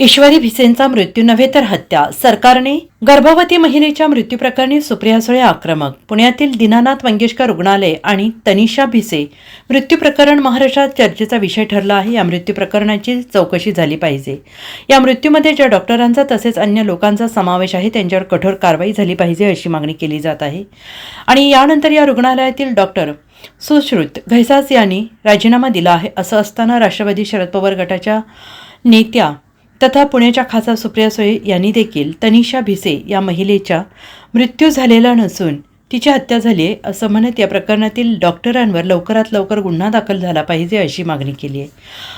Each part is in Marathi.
ईश्वरी भिसेंचा मृत्यू नव्हे तर हत्या. सरकारने गर्भवती महिलेच्या मृत्यूप्रकरणी सुप्रिया सुळे आक्रमक. पुण्यातील दीनानाथ मंगेशकर रुग्णालय आणि तनिषा भिसे मृत्यू प्रकरण महाराष्ट्रात चर्चेचा विषय ठरला आहे. या मृत्यू प्रकरणाची चौकशी झाली पाहिजे. या मृत्यूमध्ये ज्या डॉक्टरांचा तसेच अन्य लोकांचा समावेश आहे त्यांच्यावर कठोर कारवाई झाली पाहिजे अशी मागणी केली जात आहे. आणि यानंतर या रुग्णालयातील डॉक्टर सुश्रुत घैसास यांनी राजीनामा दिला आहे. असं असताना राष्ट्रवादी शरद पवार गटाच्या नेत्या तथा पुण्याच्या खासदार सुप्रिया सुळे यांनी देखील तनिषा भिसे या महिलेचा मृत्यू झालेला नसून तिची हत्या झाली आहे असं म्हणत या प्रकरणातील डॉक्टरांवर लवकरात लवकर गुन्हा दाखल झाला पाहिजे अशी मागणी केली आहे.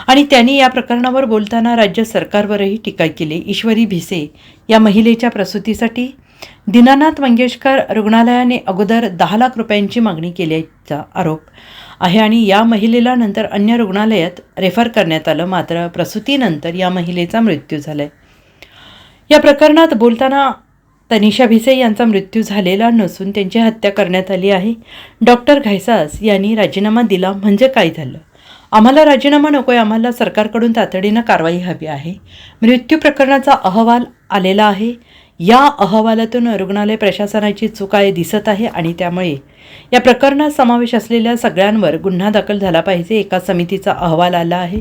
आणि त्यांनी या प्रकरणावर बोलताना राज्य सरकारवरही टीका केली. ईश्वरी भिसे या महिलेच्या प्रसूतीसाठी दीनानाथ मंगेशकर रुग्णालयाने अगोदर 10 लाख रुपयांची मागणी केल्याचा आरोप आहे आणि या महिलेला नंतर अन्य रुग्णालयात रेफर करण्यात आलं. मात्र प्रसूतीनंतर या महिलेचा मृत्यू झालाय. या प्रकरणात बोलताना तनिषा भिसे यांचा मृत्यू झालेला नसून त्यांची हत्या करण्यात आली आहे. डॉक्टर घैसास यांनी राजीनामा दिला म्हणजे काय झालं? आम्हाला राजीनामा नकोय, आम्हाला सरकारकडून तातडीनं कारवाई हवी आहे. मृत्यू प्रकरणाचा अहवाल आलेला आहे. या अहवालातून रुग्णालय प्रशासनाची चूक आहे दिसत आहे आणि त्यामुळे या प्रकरणात समावेश असलेल्या सगळ्यांवर गुन्हा दाखल झाला पाहिजे. एका समितीचा अहवाल आला आहे.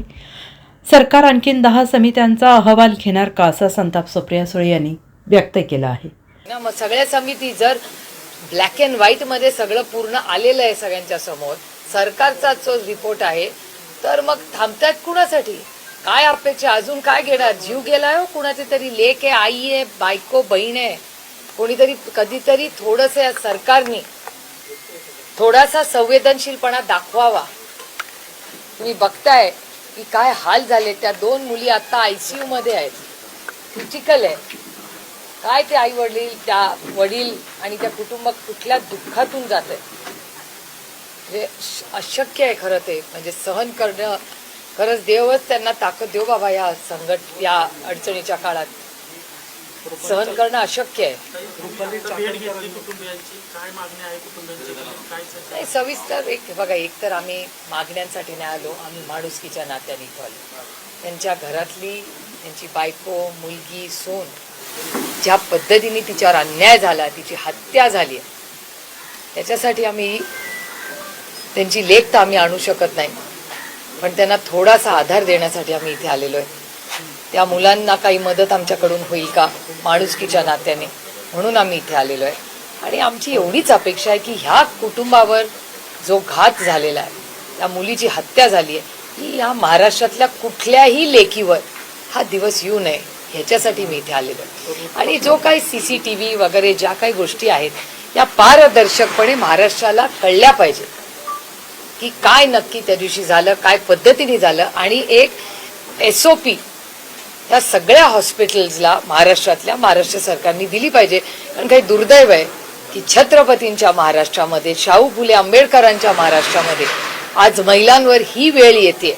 सरकार आणखीन 10 समित्यांचा अहवाल घेणार का असा संताप सुप्रिया सुळे यांनी व्यक्त केला आहे. मग सगळ्या समिती जर ब्लॅक अँड व्हाईट मध्ये सगळं पूर्ण आलेलं आहे सगळ्यांच्या समोर, सरकारचा जो रिपोर्ट आहे, तर मग थांबतात कुणासाठी? काय अपेक्षा? अजून काय घेणार? जीव गेलाय हो कुणाची तरी, लेक आहे, आई आहे, बायको, बहीण आहे. कोणीतरी कधीतरी थोडंसं सरकारने थोडासा संवेदनशीलपणा दाखवावा. तुम्ही बघताय की काय हाल झाले. त्या 2 मुली आता ICU मध्ये आहेत, क्रिटिकल आहे. काय ते आई वडील, त्या वडील आणि त्या कुटुंब कुठल्या दुःखातून जात आहे. म्हणजे अशक्य आहे खरं ते. म्हणजे सहन करणं, खरंच देवच त्यांना ताकद देव बाबा. या अडचणीच्या काळात सहन करणं अशक्य आहे. नाही, सविस्तर बघा, एक तर आम्ही मागण्यांसाठी नाही आलो, आम्ही माणुसकीच्या नात्याने इथं आलो. त्यांच्या घरातली, त्यांची बायको, मुलगी, सून, ज्या पद्धतीने तिच्यावर अन्याय झाला, तिची हत्या झाली, त्याच्यासाठी आम्ही, त्यांची लेख तर आम्ही आणू शकत नाही, पण त्यांना थोडासा आधार देण्यासाठी आम्ही इथे आलेलो आहे. त्या मुलांना काही मदत आमच्याकडून होईल का माणुसकीच्या नात्याने, म्हणून आम्ही इथे आलेलो आहे. आणि आमची एवढीच अपेक्षा आहे की ह्या कुटुंबावर जो घात झालेला आहे, त्या मुलीची हत्या झाली आहे, ही या महाराष्ट्रातल्या कुठल्याही लेकीवर हा दिवस येऊ नये, ह्याच्यासाठी मी इथे आलेलो आहे. आणि जो काही CCTV वगैरे ज्या काही गोष्टी आहेत, या पारदर्शकपणे महाराष्ट्राला कळल्या पाहिजे की काय नक्की त्या दिवशी झालं, काय पद्धतीने झालं. आणि एक SOP या सगळ्या हॉस्पिटल्सला महाराष्ट्रातल्या, महाराष्ट्र सरकारने दिली पाहिजे. कारण काही दुर्दैव आहे की छत्रपतींच्या महाराष्ट्रामध्ये, शाहू फुले आंबेडकरांच्या महाराष्ट्रामध्ये आज महिलांवर ही वेळ येते,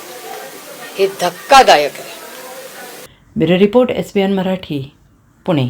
हे धक्कादायक आहे. Bureau report SBN Marathi, Pune.